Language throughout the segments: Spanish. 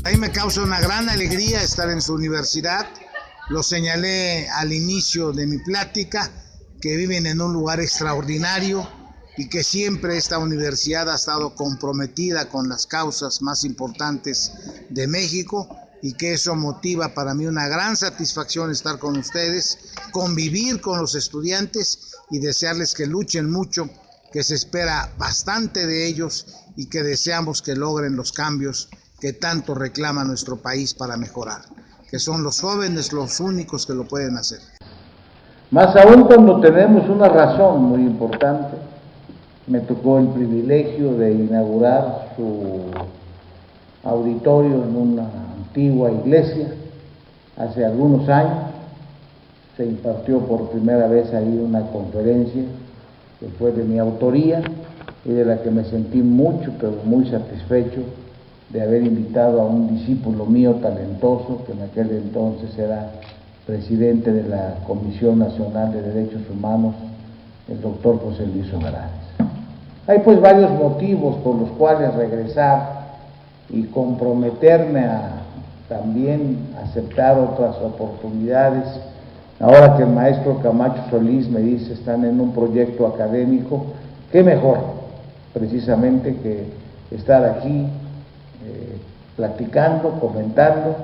A mí me causa una gran alegría estar en su universidad. Lo señalé al inicio de mi plática, que viven en un lugar extraordinario y que siempre esta universidad ha estado comprometida con las causas más importantes de México, y que eso motiva para mí una gran satisfacción estar con ustedes, convivir con los estudiantes y desearles que luchen mucho, que se espera bastante de ellos y que deseamos que logren los cambios que tanto reclama nuestro país para mejorar, que son los jóvenes los únicos que lo pueden hacer. Más aún cuando tenemos una razón muy importante. Me tocó el privilegio de inaugurar su auditorio en una antigua iglesia hace algunos años. Se impartió por primera vez ahí una conferencia que fue de mi autoría y de la que me sentí mucho, pero muy satisfecho de haber invitado a un discípulo mío talentoso, que en aquel entonces era presidente de la Comisión Nacional de Derechos Humanos, el doctor José Luis Ogranes. Hay pues varios motivos por los cuales regresar y comprometerme a también aceptar otras oportunidades. Ahora que el maestro Camacho Solís me dice están en un proyecto académico, qué mejor precisamente que estar aquí platicando, comentando,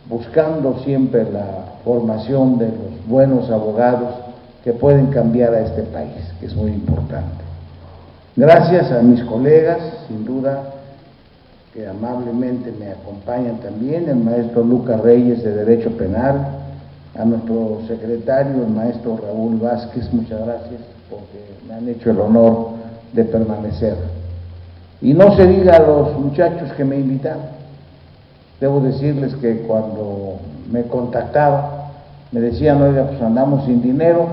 buscando siempre la formación de los buenos abogados que pueden cambiar a este país, que es muy importante. Gracias a mis colegas, sin duda, que amablemente me acompañan también, el maestro Lucas Reyes de Derecho Penal, a nuestro secretario, el maestro Raúl Vázquez, muchas gracias porque me han hecho el honor de permanecer. Y no se diga a los muchachos que me invitaron. Debo decirles que cuando me contactaban, me decían, oiga, pues andamos sin dinero.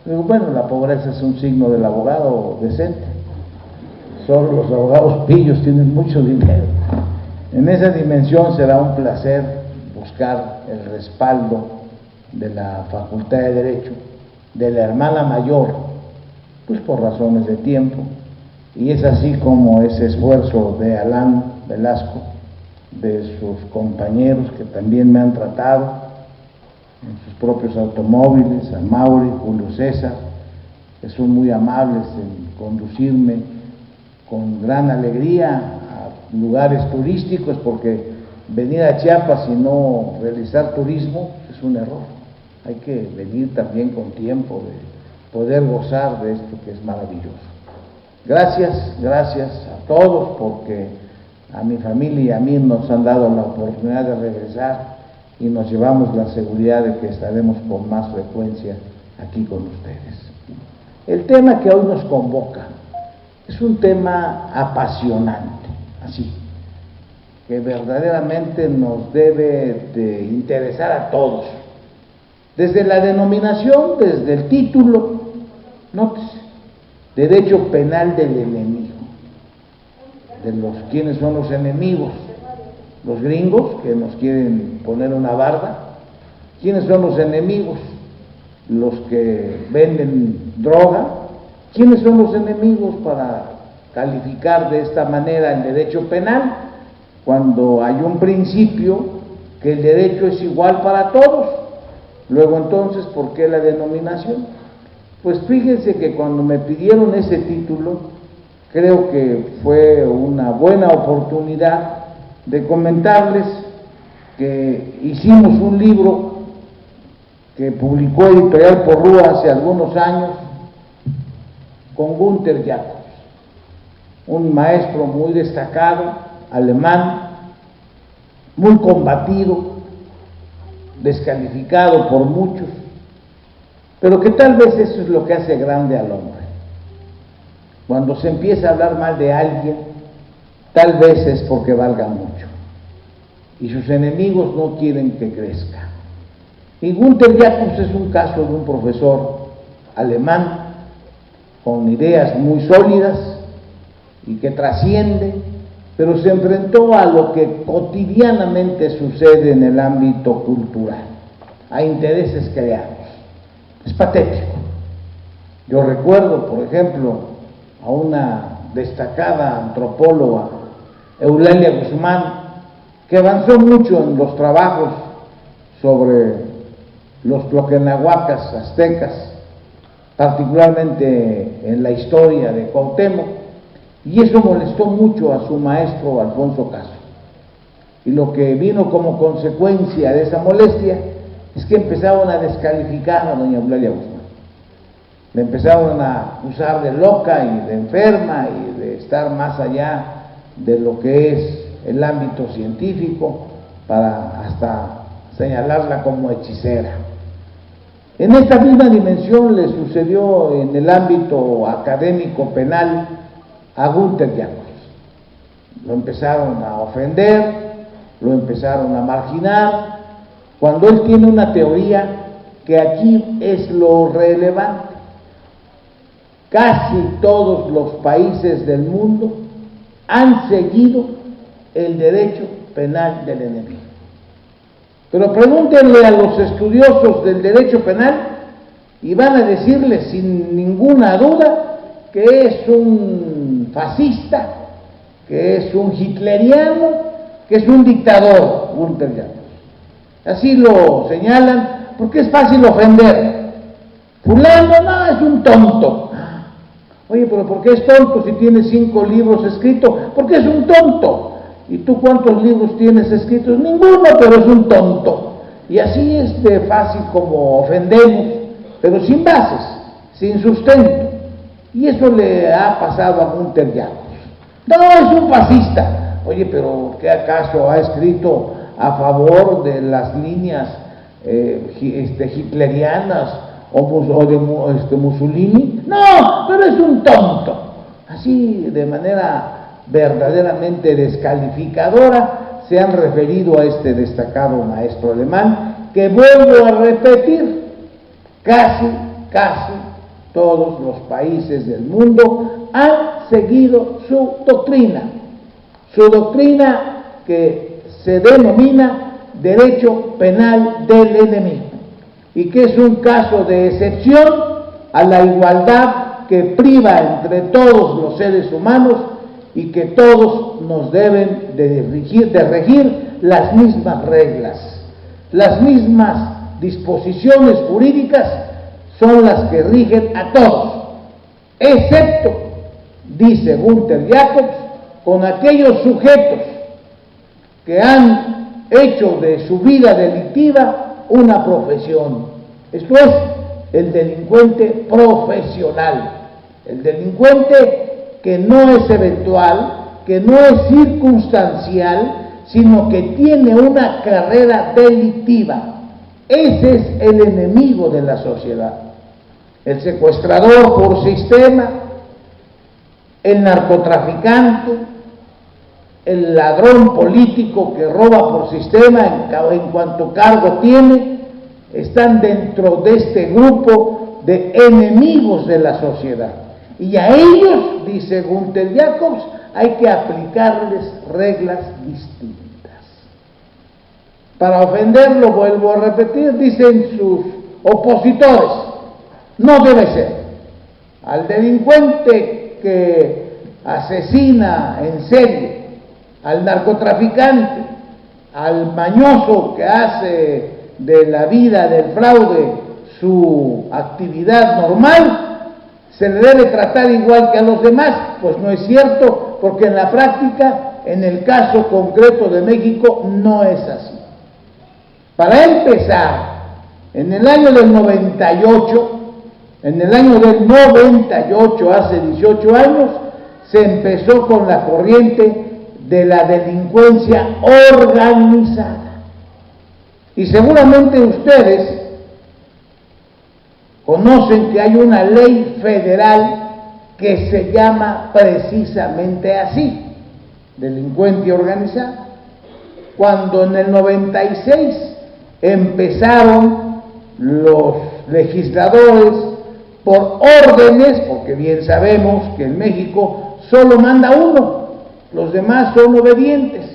Digo, bueno, la pobreza es un signo del abogado decente. Solo los abogados pillos tienen mucho dinero. En esa dimensión será un placer buscar el respaldo de la Facultad de Derecho, de la hermana mayor, pues por razones de tiempo, y es así como ese esfuerzo de Alán Velasco, de sus compañeros que también me han tratado en sus propios automóviles, a Mauri, Julio César, que son muy amables en conducirme con gran alegría a lugares turísticos, porque venir a Chiapas y no realizar turismo es un error. Hay que venir también con tiempo de poder gozar de esto que es maravilloso. Gracias a todos, porque a mi familia y a mí nos han dado la oportunidad de regresar y nos llevamos la seguridad de que estaremos con más frecuencia aquí con ustedes. El tema que hoy nos convoca es un tema apasionante, así, que verdaderamente nos debe de interesar a todos. Desde la denominación, desde el título, nótese, derecho penal del enemigo. De los quiénes son los enemigos, los gringos que nos quieren poner una barda. ¿Quiénes son los enemigos? Los que venden droga. ¿Quiénes son los enemigos para calificar de esta manera el derecho penal? Cuando hay un principio que el derecho es igual para todos. Luego entonces, ¿por qué la denominación? Pues fíjense que cuando me pidieron ese título, creo que fue una buena oportunidad de comentarles que hicimos un libro que publicó Editorial Porrúa hace algunos años con Günther Jacobs, un maestro muy destacado, alemán, muy combatido, descalificado por muchos, pero que tal vez eso es lo que hace grande al hombre. Cuando se empieza a hablar mal de alguien, tal vez es porque valga mucho, y sus enemigos no quieren que crezca. Y Günther Jacobs es un caso de un profesor alemán con ideas muy sólidas y que trasciende, pero se enfrentó a lo que cotidianamente sucede en el ámbito cultural, a intereses creados. Es patético. Yo recuerdo, por ejemplo, a una destacada antropóloga, Eulalia Guzmán, que avanzó mucho en los trabajos sobre los tloquenahuacas aztecas, particularmente en la historia de Cuauhtémoc, y eso molestó mucho a su maestro Alfonso Caso. Y lo que vino como consecuencia de esa molestia es que empezaron a descalificar a doña Eulalia Guzmán. Le empezaron a acusar de loca y de enferma y de estar más allá de lo que es el ámbito científico, para hasta señalarla como hechicera. En esta misma dimensión le sucedió en el ámbito académico penal a Günther Jacobs. Lo empezaron a ofender, lo empezaron a marginar, cuando él tiene una teoría que aquí es lo relevante. Casi todos los países del mundo han seguido el derecho penal del enemigo. Pero pregúntenle a los estudiosos del derecho penal y van a decirle sin ninguna duda que es un fascista, que es un hitleriano, que es un dictador, Günther Jacobs. Así lo señalan porque es fácil ofender. Fulano, no, es un tonto. Oye, pero ¿por qué es tonto si tiene 5 libros escritos? Porque es un tonto. ¿Y tú cuántos libros tienes escritos? Ninguno, pero es un tonto. Y así es de fácil como ofendemos, pero sin bases, sin sustento. Y eso le ha pasado a Günther Jacobs. No, es un fascista. Oye, pero ¿qué acaso ha escrito a favor de las líneas hitlerianas o de Mussolini? No, pero es un tonto. Así, de manera verdaderamente descalificadora, se han referido a este destacado maestro alemán, que vuelvo a repetir, casi todos los países del mundo han seguido su doctrina que se denomina derecho penal del enemigo, y que es un caso de excepción a la igualdad que priva entre todos los seres humanos y que todos nos deben de regir las mismas reglas, las mismas disposiciones jurídicas son las que rigen a todos, excepto, dice Günther Jacobs, con aquellos sujetos que han hecho de su vida delictiva una profesión. Esto es, el delincuente profesional, el delincuente que no es eventual, que no es circunstancial, sino que tiene una carrera delictiva. Ese es el enemigo de la sociedad. El secuestrador por sistema, el narcotraficante, el ladrón político que roba por sistema en cuanto cargo tiene, están dentro de este grupo de enemigos de la sociedad. Y a ellos, dice Günther Jacobs, hay que aplicarles reglas distintas. Para ofenderlo, vuelvo a repetir, dicen sus opositores, no debe ser. Al delincuente que asesina en serie, al narcotraficante, al mañoso que hace de la vida del fraude su actividad normal, se le debe tratar igual que a los demás. Pues no es cierto, porque en la práctica, en el caso concreto de México, no es así. Para empezar, en el año del 98, hace 18 años, se empezó con la corriente de la delincuencia organizada. Y seguramente ustedes conocen que hay una ley federal que se llama precisamente así, delincuencia organizada. Cuando en el 96 empezaron los legisladores por órdenes, porque bien sabemos que en México solo manda uno, los demás son obedientes.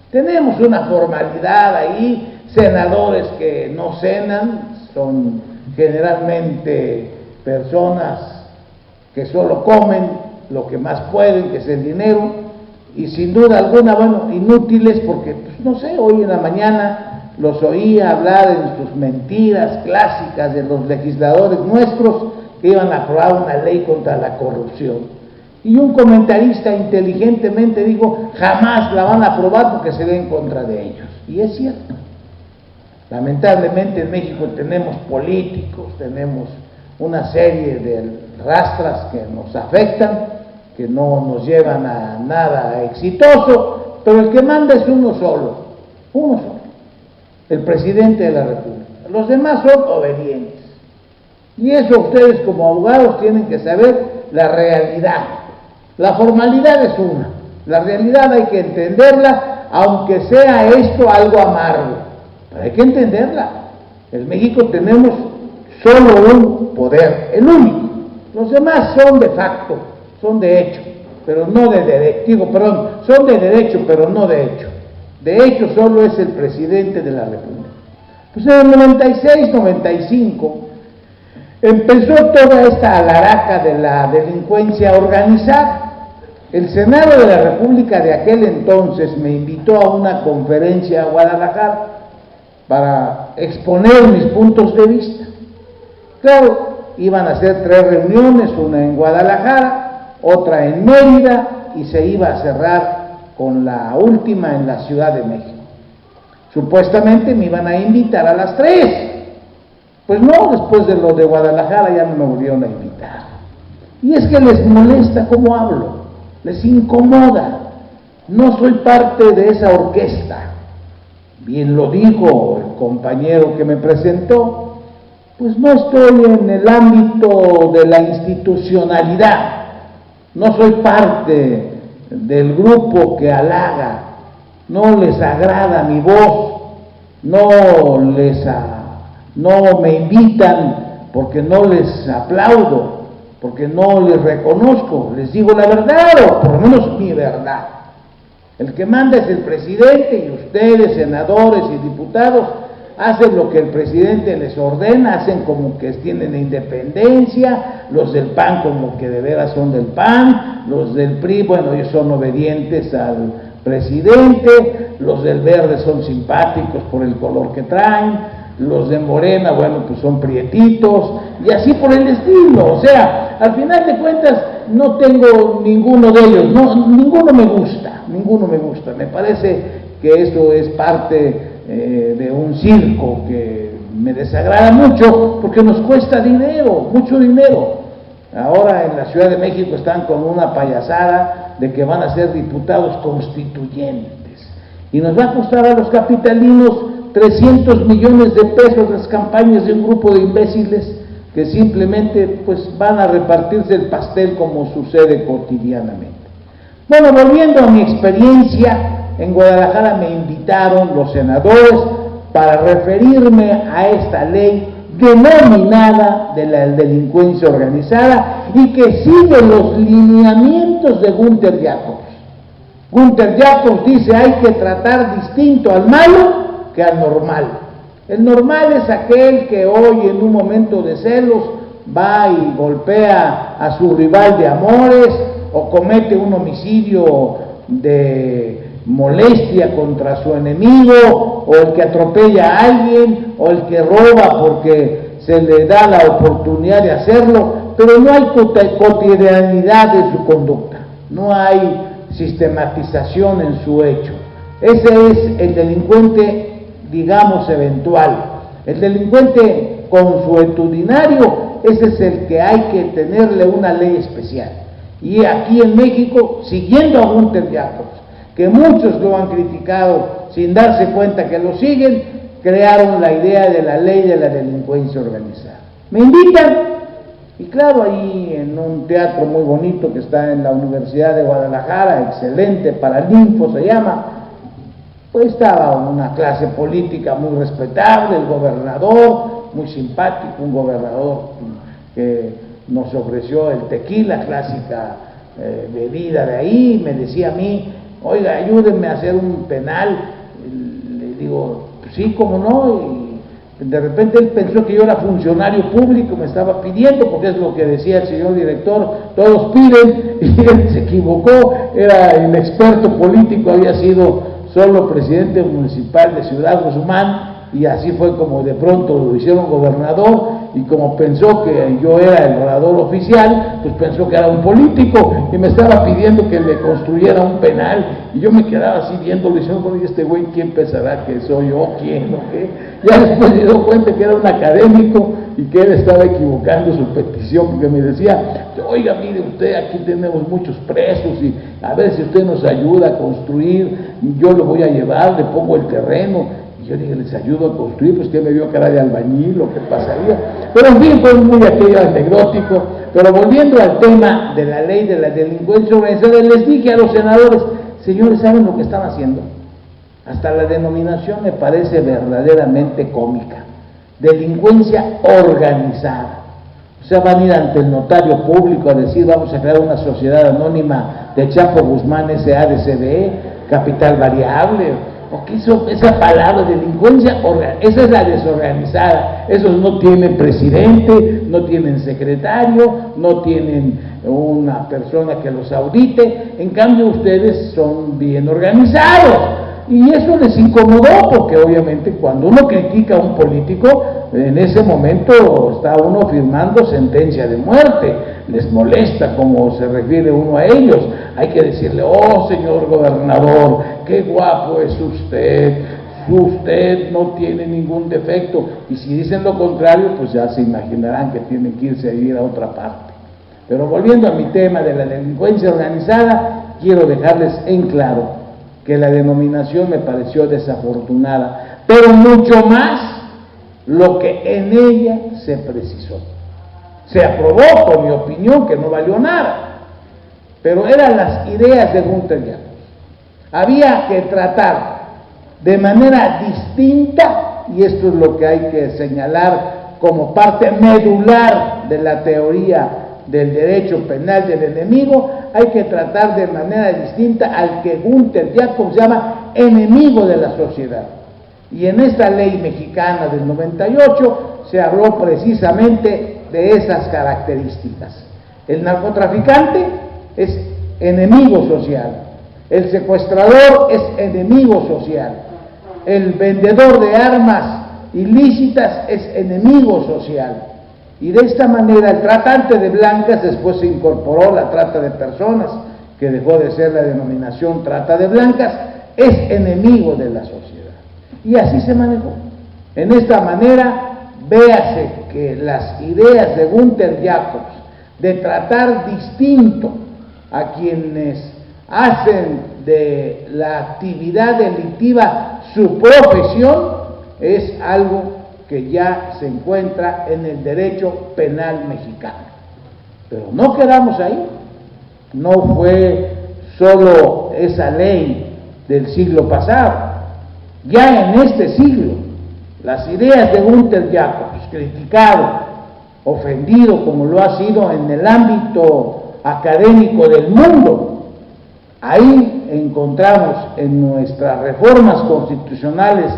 Tenemos una formalidad ahí, senadores que no cenan, son generalmente personas que solo comen lo que más pueden, que es el dinero, y sin duda alguna, bueno, inútiles porque, pues, no sé, hoy en la mañana los oía hablar en sus mentiras clásicas de los legisladores nuestros que iban a aprobar una ley contra la corrupción. Y un comentarista inteligentemente dijo, jamás la van a aprobar porque se ve en contra de ellos. Y es cierto. Lamentablemente en México tenemos políticos, tenemos una serie de rastras que nos afectan, que no nos llevan a nada exitoso, pero el que manda es uno solo, el presidente de la República. Los demás son obedientes. Y eso ustedes como abogados tienen que saber la realidad. La formalidad es una, la realidad hay que entenderla, aunque sea esto algo amargo, pero hay que entenderla. En México tenemos solo un poder, el único. Los demás son de facto, son de hecho, pero no de derecho, son de derecho, pero no de hecho. De hecho solo es el presidente de la República. Pues en el 96, 95, empezó toda esta alaraca de la delincuencia organizada. El Senado de la República de aquel entonces me invitó a una conferencia a Guadalajara para exponer mis puntos de vista. Claro, iban a ser 3 reuniones, una en Guadalajara, otra en Mérida y se iba a cerrar con la última en la Ciudad de México. Supuestamente me iban a invitar a las 3. Pues no, después de lo de Guadalajara ya no me volvieron a invitar. Y es que les molesta cómo hablo, les incomoda. No soy parte de esa orquesta. Bien lo dijo el compañero que me presentó, pues no estoy en el ámbito de la institucionalidad, no soy parte del grupo que halaga, no les agrada mi voz, no me invitan porque no les aplaudo, porque no les reconozco, les digo la verdad, o por lo menos mi verdad. El que manda es el presidente y ustedes, senadores y diputados, hacen lo que el presidente les ordena, hacen como que tienen independencia, los del PAN como que de veras son del PAN, los del PRI, bueno, ellos son obedientes al presidente, los del Verde son simpáticos por el color que traen, los de Morena, bueno, pues son prietitos, y así por el estilo. O sea, al final de cuentas no tengo ninguno de ellos, ninguno me gusta, me parece que eso es parte de un circo que me desagrada mucho, porque nos cuesta dinero, mucho dinero. Ahora en la Ciudad de México están con una payasada de que van a ser diputados constituyentes, y nos va a costar a los capitalinos 300 millones de pesos las campañas de un grupo de imbéciles que simplemente pues van a repartirse el pastel como sucede cotidianamente. Bueno, volviendo a mi experiencia, en Guadalajara me invitaron los senadores para referirme a esta ley denominada de la delincuencia organizada y que sigue los lineamientos de Günther Jacobs. Günther Jacobs dice hay que tratar distinto al malo que al normal. El normal es aquel que hoy en un momento de celos va y golpea a su rival de amores o comete un homicidio de molestia contra su enemigo, o el que atropella a alguien, o el que roba porque se le da la oportunidad de hacerlo, pero no hay cotidianidad de su conducta, no hay sistematización en su hecho. Ese es el delincuente, digamos, eventual. El delincuente consuetudinario, ese es el que hay que tenerle una ley especial. Y aquí en México, siguiendo a Günther Jacobs, que muchos lo han criticado sin darse cuenta que lo siguen, crearon la idea de la ley de la delincuencia organizada. Me invitan, y claro, ahí en un teatro muy bonito que está en la Universidad de Guadalajara, excelente, Paraninfo se llama, pues estaba una clase política muy respetable, el gobernador, muy simpático, un gobernador que nos ofreció el tequila, clásica bebida de ahí, me decía a mí, oiga, ayúdenme a hacer un penal. Le digo, pues sí, cómo no, De repente él pensó que yo era funcionario público, me estaba pidiendo, porque es lo que decía el señor director, todos piden, y él se equivocó, era el experto político, había sido solo presidente municipal de Ciudad Guzmán, y así fue como de pronto lo hicieron gobernador, y como pensó que yo era el orador oficial, pues pensó que era un político, y me estaba pidiendo que le construyera un penal, y yo me quedaba así viéndolo, y diciendo, bueno, ¿y este güey quién pensará que soy yo? ¿Quién o qué? Ya después me dio cuenta que era un académico, y que él estaba equivocando su petición, porque me decía, oiga, mire usted, aquí tenemos muchos presos, y a ver si usted nos ayuda a construir, yo lo voy a llevar, le pongo el terreno. Yo dije, les ayudo a construir, pues que me vio cara de albañil, lo que pasaría. Pero en fin, fue muy aquello anecdótico. Pero volviendo al tema de la ley de la delincuencia organizada, les dije a los senadores, señores, ¿saben lo que están haciendo? Hasta la denominación me parece verdaderamente cómica. Delincuencia organizada. O sea, van a ir ante el notario público a decir, vamos a crear una sociedad anónima de Chapo Guzmán S.A.D.C.B., capital variable. ¿O qué hizo esa palabra delincuencia? Esa es la desorganizada. Esos no tienen presidente, no tienen secretario, no tienen una persona que los audite. En cambio, ustedes son bien organizados. Y eso les incomodó, porque obviamente cuando uno critica a un político, en ese momento está uno firmando sentencia de muerte. Les molesta cómo se refiere uno a ellos. Hay que decirle, oh señor gobernador, qué guapo es usted no tiene ningún defecto. Y si dicen lo contrario, pues ya se imaginarán que tienen que irse a vivir a otra parte. Pero volviendo a mi tema de la delincuencia organizada, quiero dejarles en claro que la denominación me pareció desafortunada, pero mucho más lo que en ella se precisó. Se aprobó, por mi opinión, que no valió nada, pero eran las ideas de Günther Jacobs. Había que tratar de manera distinta, y esto es lo que hay que señalar como parte medular de la teoría del derecho penal del enemigo, hay que tratar de manera distinta al que Günther Jacobs llama enemigo de la sociedad. Y en esta ley mexicana del 98 se habló precisamente de esas características. El narcotraficante es enemigo social, el secuestrador es enemigo social, el vendedor de armas ilícitas es enemigo social. Y de esta manera el tratante de blancas, después se incorporó la trata de personas, que dejó de ser la denominación trata de blancas, es enemigo de la sociedad. Y así se manejó. En esta manera, véase que las ideas de Günther Jacobs de tratar distinto a quienes hacen de la actividad delictiva su profesión es algo que ya se encuentra en el derecho penal mexicano. Pero no quedamos ahí. No fue solo esa ley del siglo pasado. Ya en este siglo, las ideas de Günther Jacobs, criticado, ofendido como lo ha sido en el ámbito académico del mundo, ahí encontramos en nuestras reformas constitucionales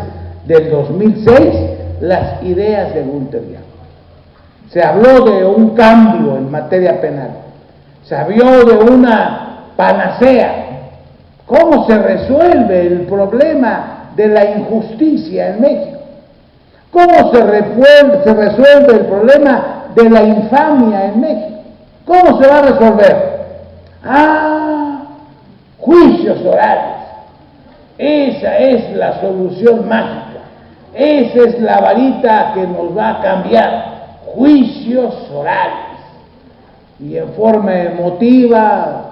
del 2006 las ideas de Günther Jacobs. Se habló de un cambio en materia penal, se habló de una panacea. ¿Cómo se resuelve el problema de la injusticia en México? ¿Cómo se resuelve el problema de la infamia en México? ¿Cómo se va a resolver? Juicios orales. Esa es la solución mágica. Esa es la varita que nos va a cambiar. Juicios orales. Y en forma emotiva,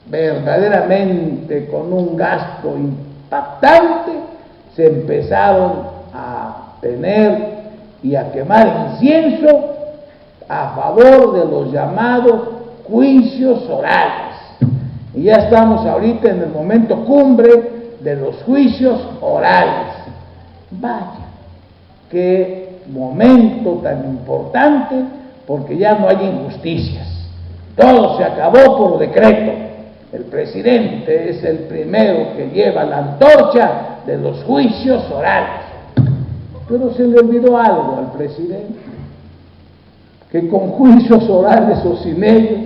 verdaderamente con un gasto impactante, se empezaron a tener y a quemar incienso a favor de los llamados juicios orales. Y ya estamos ahorita en el momento cumbre de los juicios orales. Vaya, qué momento tan importante, porque ya no hay injusticias. Todo se acabó por decreto. El presidente es el primero que lleva la antorcha de los juicios orales. Pero se le olvidó algo al presidente, que con juicios orales o sin ellos,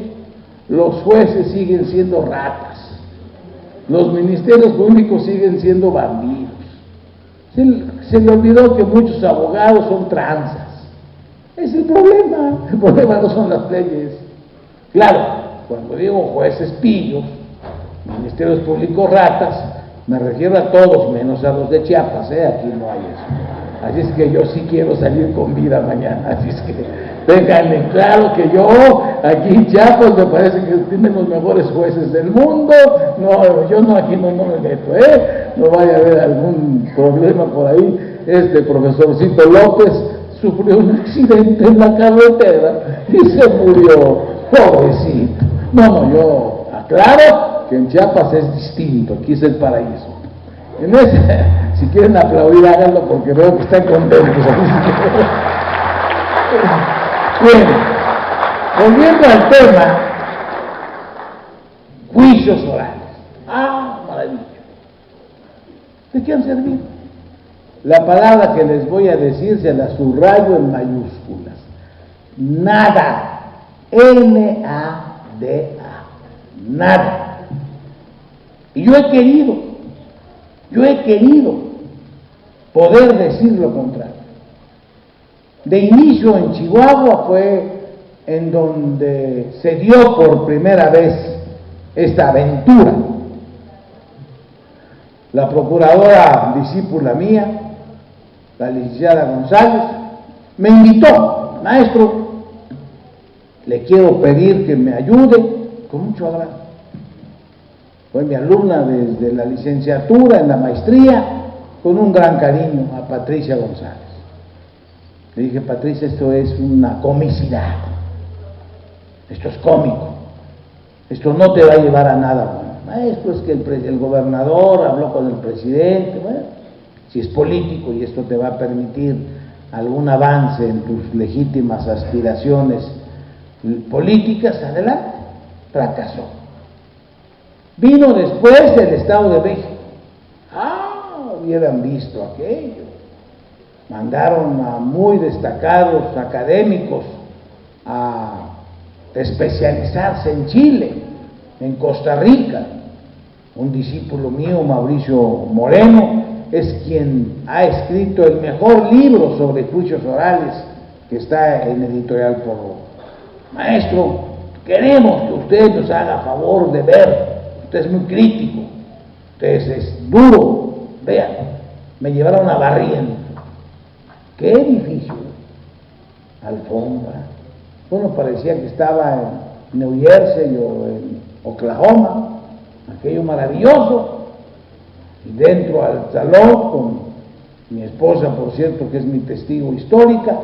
los jueces siguen siendo ratas, los ministerios públicos siguen siendo bandidos. Se le olvidó que muchos abogados son tranzas. Es el problema no son las leyes. Claro, cuando digo jueces pillos, ministerios públicos ratas, me refiero a todos menos a los de Chiapas, aquí no hay eso. Así es que yo sí quiero salir con vida mañana, así es que tengan claro que yo aquí en Chiapas me parece que tienen los mejores jueces del mundo. No, yo no, aquí no me meto, no vaya a haber algún problema por ahí. Este profesorcito López sufrió un accidente en la carretera y se murió, pobrecito. No, yo aclaro que en Chiapas es distinto, aquí es el paraíso. Si quieren aplaudir, háganlo porque veo que están contentos. Bien, volviendo al tema, juicios orales. Maravilla. ¿De qué han servido? La palabra que les voy a decir se la subrayo en mayúsculas. Nada. N-A-D-A. Nada. Y yo he querido poder decir lo contrario. De inicio en Chihuahua fue en donde se dio por primera vez esta aventura. La procuradora discípula mía, la licenciada González, me invitó: maestro, le quiero pedir que me ayude, con mucho agrado. Fue mi alumna desde la licenciatura, en la maestría, con un gran cariño a Patricia González. Le dije: Patricia, esto es una comicidad, esto es cómico, esto no te va a llevar a nada bueno. Maestro, es que el gobernador habló con el presidente. Bueno, si es político y esto te va a permitir algún avance en tus legítimas aspiraciones políticas, adelante. Fracasó. Vino después el Estado de México. Hubieran visto aquello. Mandaron a muy destacados académicos a especializarse en Chile, en Costa Rica. Un discípulo mío, Mauricio Moreno, es quien ha escrito el mejor libro sobre juicios orales, que está en Editorial Porro. Maestro, queremos que usted nos haga favor de ver. Usted es muy crítico, usted es duro. Vean, me llevaron a Barrientos. ¿Qué edificio? Alfombra. Bueno, parecía que estaba en New Jersey o en Oklahoma. Aquello maravilloso. Y dentro al salón, con mi esposa, por cierto, que es mi testigo histórica,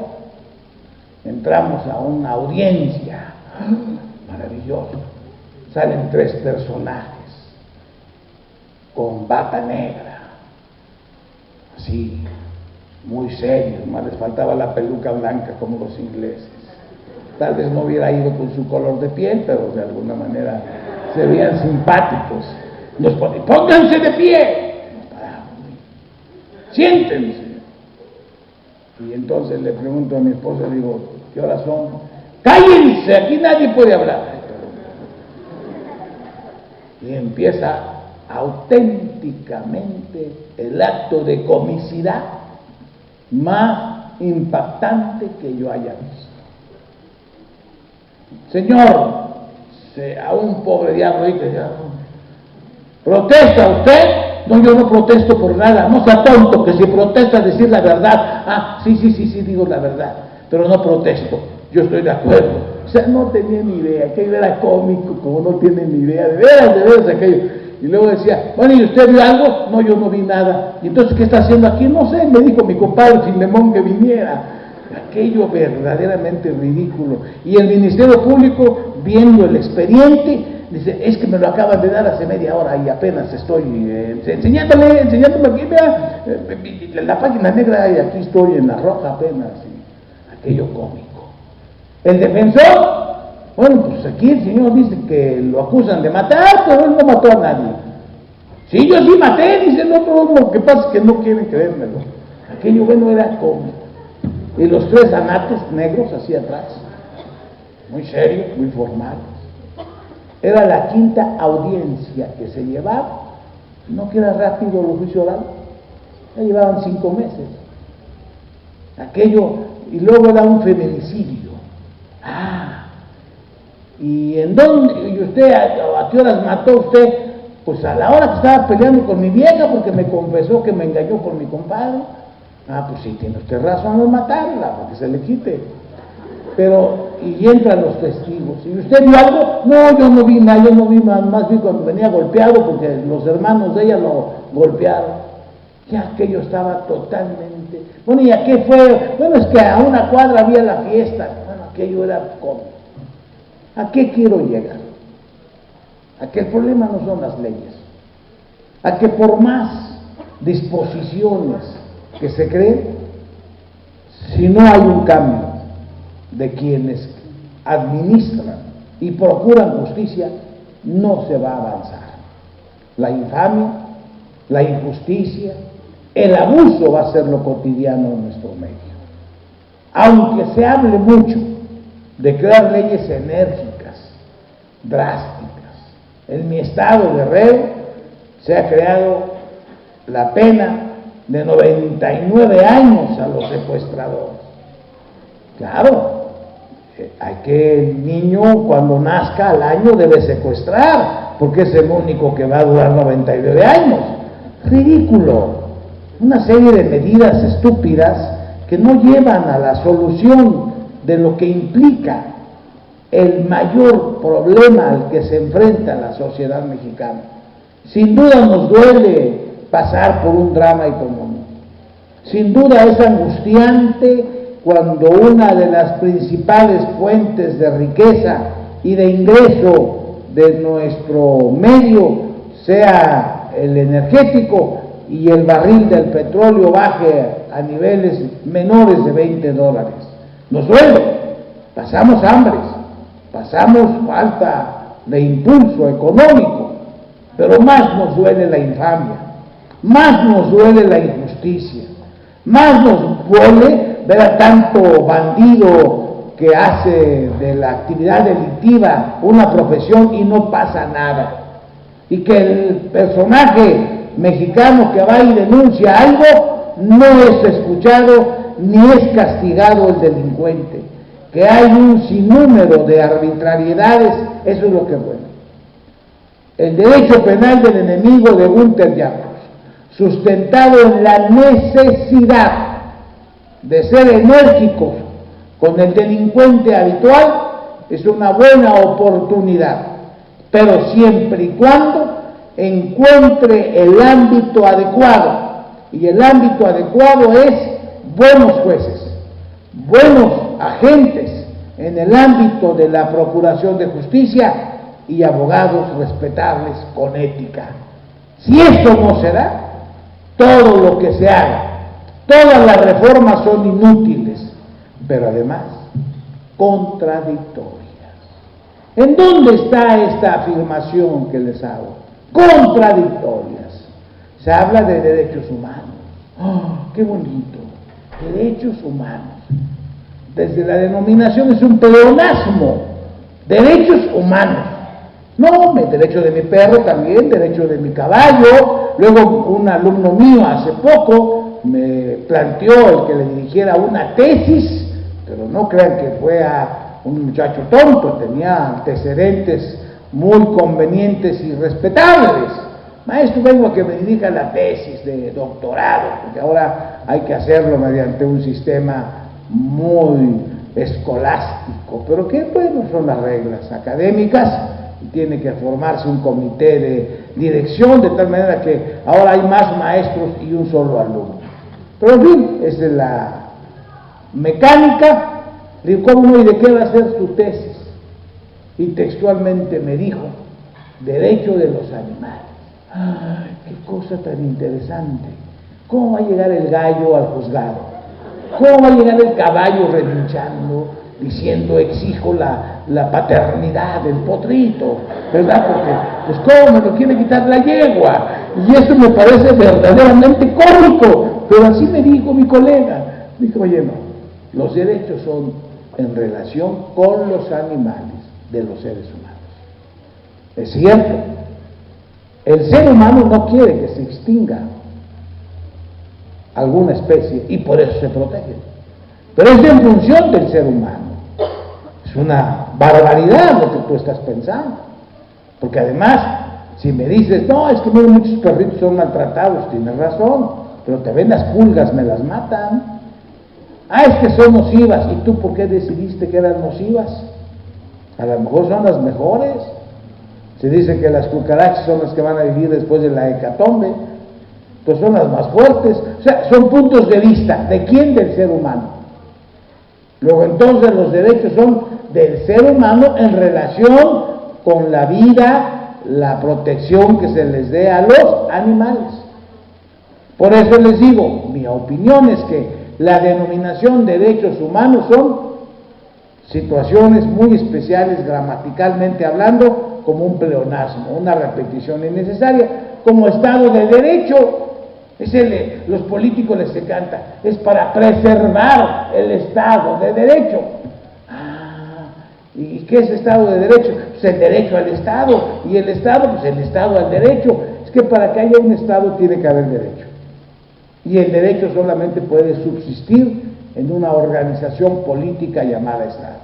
entramos a una audiencia. Maravilloso. Salen 3 personajes con bata negra, así, muy serios, más les faltaba la peluca blanca como los ingleses. Tal vez no hubiera ido con su color de piel, pero de alguna manera se veían simpáticos. Nos ponen: pónganse de pie, siéntense. Y entonces le pregunto a mi esposa, le digo: ¿qué horas son? Cállense, aquí nadie puede hablar. Y empieza auténticamente el acto de comicidad más impactante que yo haya visto. Señor, a un pobre diablo ahí que decía: ¿protesta usted? No, yo no protesto por nada. No sea tonto, que si protesta decir la verdad. Sí, digo la verdad, pero no protesto. Yo estoy de acuerdo. O sea, no tenía ni idea, aquello era cómico, como no tienen ni idea, de veras aquello. Y luego decía: bueno, ¿y usted vio algo? No, yo no vi nada. ¿Y entonces qué está haciendo aquí? No sé, me dijo mi compadre Filemón que viniera. Aquello verdaderamente ridículo. Y el Ministerio Público, viendo el expediente, dice: es que me lo acaban de dar hace media hora y apenas estoy enseñándome aquí, vea, la página negra, y aquí estoy en la roja apenas. Aquello cómico. El defensor, bueno, pues aquí el señor dice que lo acusan de matar, pero él no mató a nadie. Sí, yo sí maté, dice el otro. Lo que pasa es que no quieren creérmelo. Aquello, bueno, era cómico. Y los 3 anates negros así atrás, muy serios, muy formales. Era la 5ª audiencia que se llevaba. No que era rápido el juicio oral, ya llevaban 5 meses. Aquello, y luego era un feminicidio. ¿Y en dónde? ¿Y usted a qué horas mató usted? Pues a la hora que estaba peleando con mi vieja porque me confesó que me engañó con mi compadre. Pues sí, tiene usted razón en matarla, para que se le quite. Pero, y entran los testigos. ¿Y usted vio algo? No, yo no vi nada, yo no vi más vi cuando venía golpeado porque los hermanos de ella lo golpearon. Ya aquello estaba totalmente... Bueno, ¿y a qué fue? Bueno, es que a una cuadra había la fiesta. Bueno, aquello era como... ¿A qué quiero llegar? A que el problema no son las leyes. A que por más disposiciones que se creen, si no hay un cambio de quienes administran y procuran justicia, no se va a avanzar. La infamia, la injusticia, el abuso va a ser lo cotidiano en nuestro medio. Aunque se hable mucho de crear leyes enérgicas, drásticas, en mi estado, Guerrero, se ha creado la pena de 99 años a los secuestradores. Claro, el niño cuando nazca al año debe secuestrar, porque es el único que va a durar 99 años. Ridículo. Una serie de medidas estúpidas que no llevan a la solución de lo que implica el mayor problema al que se enfrenta la sociedad mexicana. Sin duda nos duele pasar por un drama económico. Sin duda es angustiante cuando una de las principales fuentes de riqueza y de ingreso de nuestro medio sea el energético y el barril del petróleo baje a niveles menores de $20. Nos duele, pasamos hambres, pasamos falta de impulso económico, pero más nos duele la infamia, más nos duele la injusticia, más nos duele ver a tanto bandido que hace de la actividad delictiva una profesión y no pasa nada, y que el personaje mexicano que va y denuncia algo no es escuchado ni es castigado el delincuente, que hay un sinnúmero de arbitrariedades. Eso es lo que es bueno. El derecho penal del enemigo de Günther Jacobs, sustentado en la necesidad de ser enérgicos con el delincuente habitual, es una buena oportunidad, pero siempre y cuando encuentre el ámbito adecuado, y el ámbito adecuado es buenos jueces, buenos agentes en el ámbito de la procuración de justicia y abogados respetables con ética. Si esto no se da, todo lo que se haga, todas las reformas son inútiles, pero además contradictorias. ¿En dónde está esta afirmación que les hago? Contradictorias. Se habla de derechos humanos. ¡Oh, qué bonito! Derechos humanos. Desde la denominación es un pleonasmo. Derechos humanos. No, derecho de mi perro también, derecho de mi caballo. Luego un alumno mío hace poco me planteó el que le dirigiera una tesis, pero no crean que fue a un muchacho tonto, tenía antecedentes muy convenientes y respetables. Maestro, vengo a que me dirija la tesis de doctorado, porque ahora hay que hacerlo mediante un sistema muy escolástico, pero que bueno, son las reglas académicas y tiene que formarse un comité de dirección, de tal manera que ahora hay más maestros y un solo alumno. Pero en fin, esa es la mecánica. Digo, ¿cómo no? ¿Y de qué va a ser su tesis? Y textualmente me dijo, derecho de los animales. ¡Ay, qué cosa tan interesante! ¿Cómo va a llegar el gallo al juzgado? ¿Cómo va a llegar el caballo relinchando, diciendo exijo la paternidad del potrito? ¿Verdad? Porque, pues, ¿cómo me lo quiere quitar la yegua? Y eso me parece verdaderamente cómico, pero así me dijo mi colega. Dije, oye, no, los derechos son en relación con los animales de los seres humanos. Es cierto, el ser humano no quiere que se extinga alguna especie y por eso se protege, pero es en función del ser humano. Es una barbaridad lo que tú estás pensando, porque además, si me dices, no, es que muchos perritos son maltratados, tienes razón, pero te ven las pulgas, me las matan. Ah, es que son nocivas, ¿y tú por qué decidiste que eran nocivas? A lo mejor son las mejores. Se dice que las cucarachas son las que van a vivir después de la hecatombe, pues son las más fuertes. O sea, son puntos de vista. ¿De quién? Del ser humano. Luego entonces los derechos son del ser humano en relación con la vida, la protección que se les dé a los animales. Por eso les digo, mi opinión es que la denominación de derechos humanos son situaciones muy especiales gramaticalmente hablando, como un pleonasmo, una repetición innecesaria, como Estado de Derecho. Los políticos les encanta, es para preservar el Estado de Derecho. ¿Y qué es Estado de Derecho? Pues el derecho al Estado, y el Estado, pues el Estado al derecho. Es que para que haya un Estado tiene que haber derecho, y el derecho solamente puede subsistir en una organización política llamada Estado.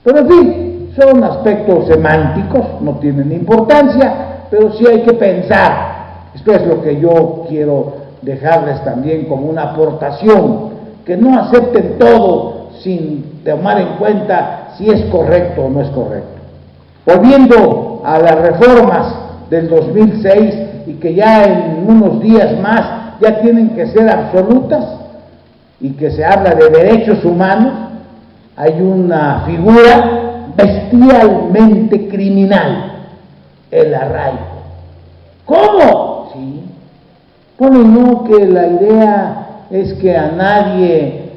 Pero en fin, son aspectos semánticos, no tienen importancia, pero sí hay que pensar. Esto es lo que yo quiero dejarles también como una aportación, que no acepten todo sin tomar en cuenta si es correcto o no es correcto. Volviendo a las reformas del 2006 y que ya en unos días más ya tienen que ser absolutas y que se habla de derechos humanos, hay una figura bestialmente criminal, el arraigo. ¿Cómo? Sí. Bueno, no, que la idea es que a nadie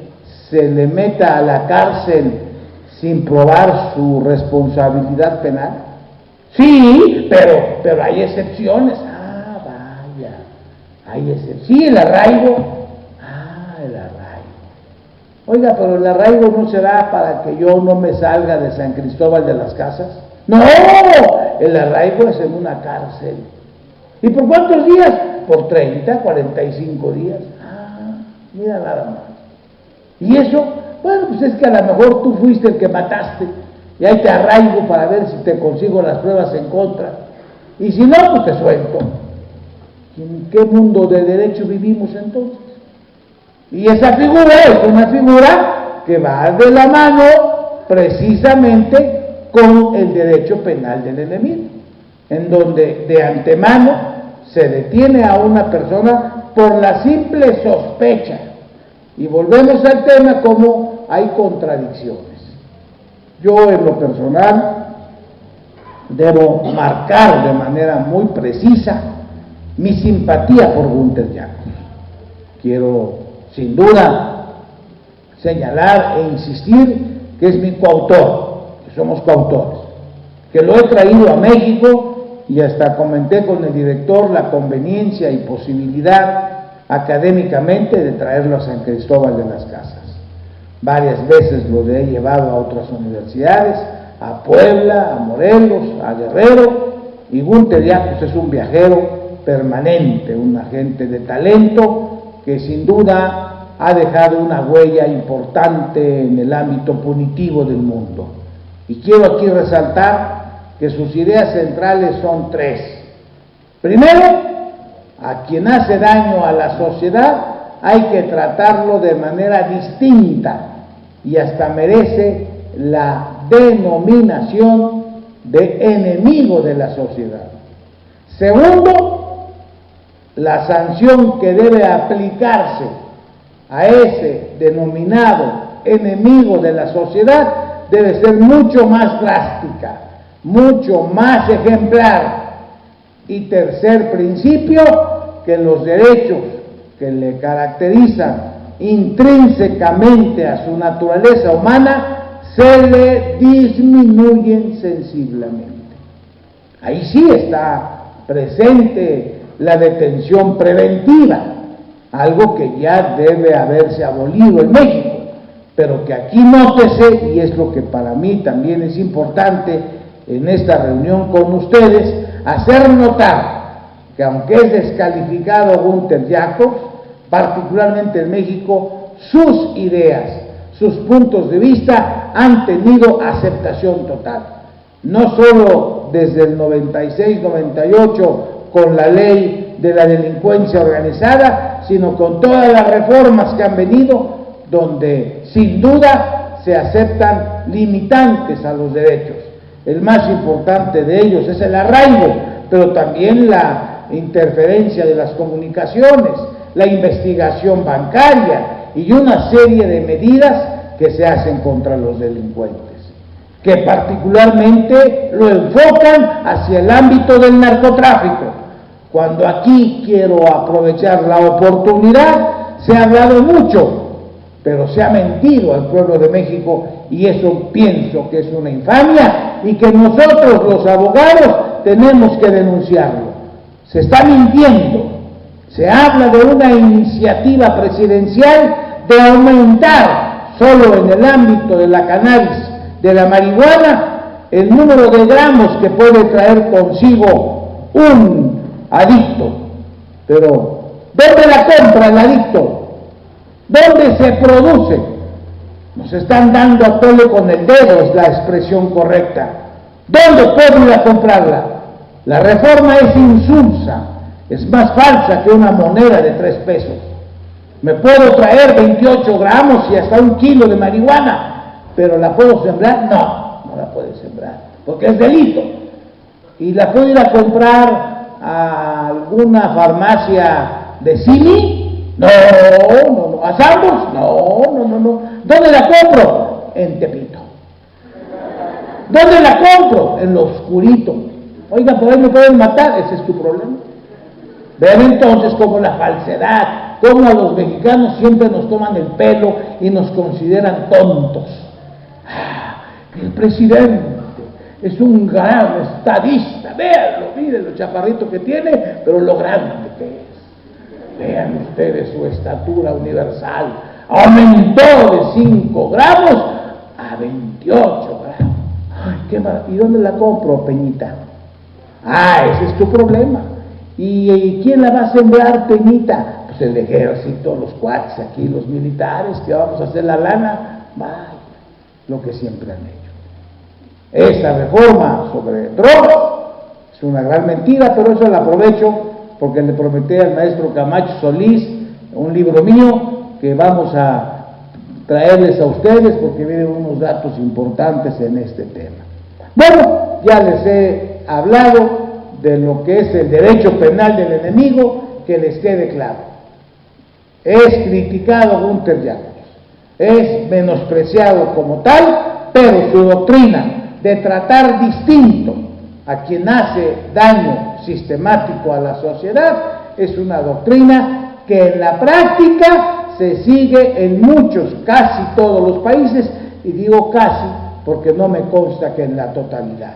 se le meta a la cárcel sin probar su responsabilidad penal. Sí, pero hay excepciones. Ah, vaya, hay excepciones. Sí, el arraigo. Ah, el arraigo. Oiga, pero el arraigo no será para que yo no me salga de San Cristóbal de las Casas. No, el arraigo es en una cárcel. ¿Y por cuántos días? Por 30, 45 días. Ah, mira nada más. ¿Y eso? Bueno, pues es que a lo mejor tú fuiste el que mataste y ahí te arraigo para ver si te consigo las pruebas en contra. Y si no, pues te suelto. ¿En qué mundo de derecho vivimos entonces? Y esa figura es una figura que va de la mano precisamente con el derecho penal del enemigo, en donde de antemano se detiene a una persona por la simple sospecha. Y volvemos al tema como hay contradicciones. Yo en lo personal debo marcar de manera muy precisa mi simpatía por Günther Jacobs. Quiero sin duda señalar e insistir que es mi coautor, que somos coautores, que lo he traído a México y hasta comenté con el director la conveniencia y posibilidad académicamente de traerlo a San Cristóbal de las Casas. Varias veces lo he llevado a otras universidades, a Puebla, a Morelos, a Guerrero, y Günther Jacobs es un viajero permanente, un agente de talento que sin duda ha dejado una huella importante en el ámbito punitivo del mundo. Y quiero aquí resaltar que sus ideas centrales son tres. Primero, a quien hace daño a la sociedad hay que tratarlo de manera distinta y hasta merece la denominación de enemigo de la sociedad. Segundo, la sanción que debe aplicarse a ese denominado enemigo de la sociedad debe ser mucho más drástica, mucho más ejemplar. Y tercer principio, que los derechos que le caracterizan intrínsecamente a su naturaleza humana se le disminuyen sensiblemente. Ahí sí está presente la detención preventiva, algo que ya debe haberse abolido en México, pero que aquí nótese, y es lo que para mí también es importante en esta reunión con ustedes, hacer notar que aunque es descalificado Günther Jacobs, particularmente en México, sus ideas, sus puntos de vista han tenido aceptación total. No solo desde el 96-98 con la ley de la delincuencia organizada, sino con todas las reformas que han venido, donde sin duda se aceptan limitantes a los derechos. El más importante de ellos es el arraigo, pero también la interferencia de las comunicaciones, la investigación bancaria y una serie de medidas que se hacen contra los delincuentes, que particularmente lo enfocan hacia el ámbito del narcotráfico. Cuando aquí quiero aprovechar la oportunidad, se ha hablado mucho, pero se ha mentido al pueblo de México, y eso pienso que es una infamia y que nosotros los abogados tenemos que denunciarlo. Se está mintiendo. Se habla de una iniciativa presidencial de aumentar solo en el ámbito de la cannabis, de la marihuana, el número de gramos que puede traer consigo un adicto. Pero ¿dónde la compra el adicto? ¿Dónde se produce? Nos están dando a tole con el dedo, es la expresión correcta. ¿Dónde puedo ir a comprarla? La reforma es insulsa, es más falsa que una moneda de 3 pesos. Me puedo traer 28 gramos y hasta 1 kilo de marihuana, pero ¿la puedo sembrar? No, no la puedo sembrar, porque es delito. ¿Y la puedo ir a comprar a alguna farmacia de Simi? No. ¿A Sambors? No. ¿Dónde la compro? En Tepito. ¿Dónde la compro? En lo oscurito. Oiga, por ahí me pueden matar, ese es tu problema. Vean entonces cómo la falsedad, cómo a los mexicanos siempre nos toman el pelo y nos consideran tontos. El presidente es un gran estadista, véanlo, miren lo chaparrito que tiene, pero lo grande que es. Vean ustedes su estatura universal, aumentó de 5 gramos a 28 gramos. Ay, qué maravilla. ¿Y dónde la compro, Peñita? Ese es tu problema. ¿Y quién la va a sembrar, Peñita? Pues el ejército, los cuates aquí, los militares, que vamos a hacer la lana. Vaya, lo que siempre han hecho. Esa reforma sobre drogas es una gran mentira, pero eso la aprovecho porque le prometí al maestro Camacho Solís un libro mío que vamos a traerles a ustedes porque vienen unos datos importantes en este tema. Bueno, ya les he hablado de lo que es el derecho penal del enemigo, que les quede claro. Es criticado Günther Jacobs, es menospreciado como tal, pero su doctrina de tratar distinto a quien hace daño sistemático a la sociedad es una doctrina que en la práctica se sigue en muchos, casi todos los países, y digo casi porque no me consta que en la totalidad,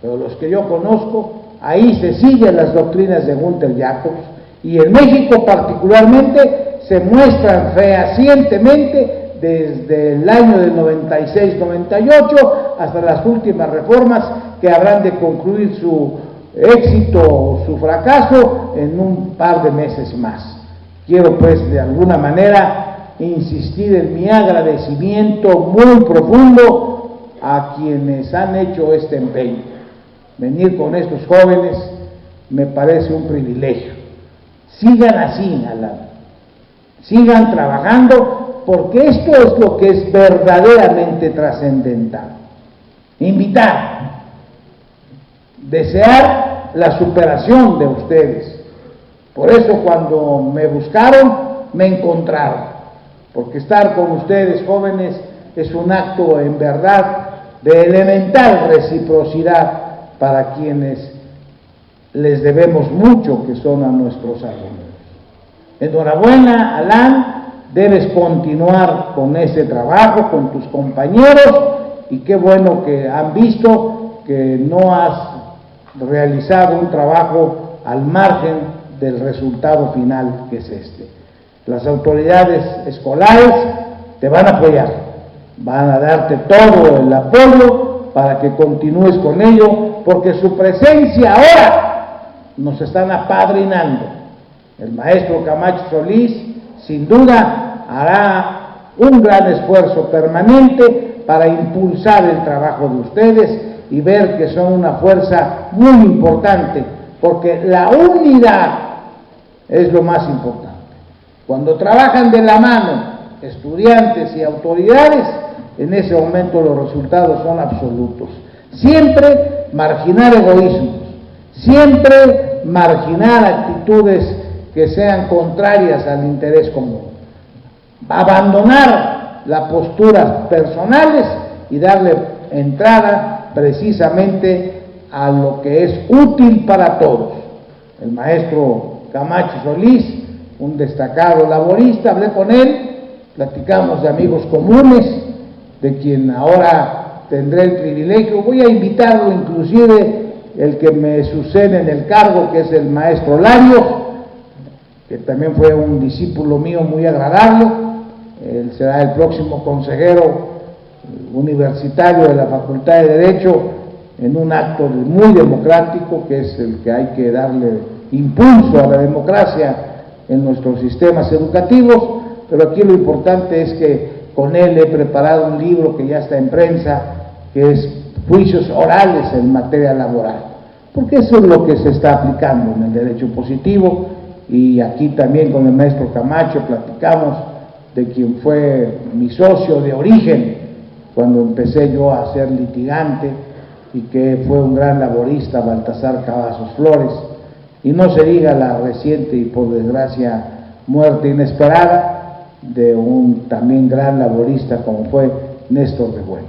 pero los que yo conozco, ahí se siguen las doctrinas de Günther Jacobs, y en México particularmente se muestran fehacientemente desde el año del 96-98 hasta las últimas reformas que habrán de concluir su éxito o su fracaso en un par de meses más. Quiero pues de alguna manera insistir en mi agradecimiento muy profundo a quienes han hecho este empeño. Venir con estos jóvenes me parece un privilegio. Sigan así, Alan. Sigan trabajando, porque esto es lo que es verdaderamente trascendental. Invitar, desear la superación de ustedes. Por eso cuando me buscaron, me encontraron, porque estar con ustedes, jóvenes, es un acto en verdad de elemental reciprocidad para quienes les debemos mucho, que son a nuestros alumnos. Enhorabuena, Alan, debes continuar con ese trabajo, con tus compañeros, y qué bueno que han visto que no has realizado un trabajo al margen del resultado final que es este. Las autoridades escolares te van a apoyar, van a darte todo el apoyo para que continúes con ello, porque su presencia ahora nos están apadrinando. El maestro Camacho Solís, sin duda, hará un gran esfuerzo permanente para impulsar el trabajo de ustedes y ver que son una fuerza muy importante, porque la unidad es lo más importante. Cuando trabajan de la mano estudiantes y autoridades, en ese momento los resultados son absolutos. Siempre marginar egoísmos, siempre marginar actitudes que sean contrarias al interés común. Abandonar las posturas personales y darle entrada precisamente a lo que es útil para todos. El maestro Camacho Solís, un destacado laborista, hablé con él, platicamos de amigos comunes, de quien ahora tendré el privilegio, voy a invitarlo inclusive el que me sucede en el cargo, que es el maestro Larios, que también fue un discípulo mío muy agradable. Él será el próximo consejero universitario de la Facultad de Derecho en un acto muy democrático, que es el que hay que darle impulso a la democracia en nuestros sistemas educativos. Pero aquí lo importante es que con él he preparado un libro que ya está en prensa, que es Juicios Orales en Materia Laboral, porque eso es lo que se está aplicando en el derecho positivo. Y aquí también con el maestro Camacho platicamos de quien fue mi socio de origen cuando empecé yo a ser litigante, y que fue un gran laborista, Baltasar Cavazos Flores, y no se diga la reciente y por desgracia muerte inesperada de un también gran laborista como fue Néstor Revuelo.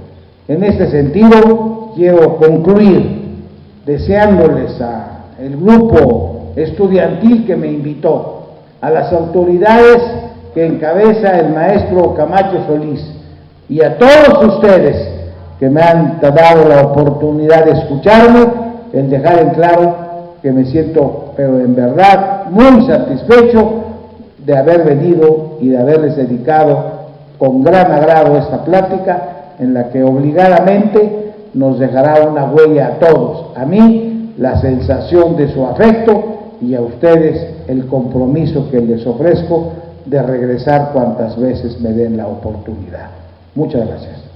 En este sentido quiero concluir deseándoles al grupo estudiantil que me invitó, a las autoridades que encabeza el maestro Camacho Solís, y a todos ustedes que me han dado la oportunidad de escucharme, el dejar en claro que me siento, pero en verdad, muy satisfecho de haber venido y de haberles dedicado con gran agrado esta plática, en la que obligadamente nos dejará una huella a todos, a mí la sensación de su afecto y a ustedes el compromiso que les ofrezco de regresar cuantas veces me den la oportunidad. Muchas gracias.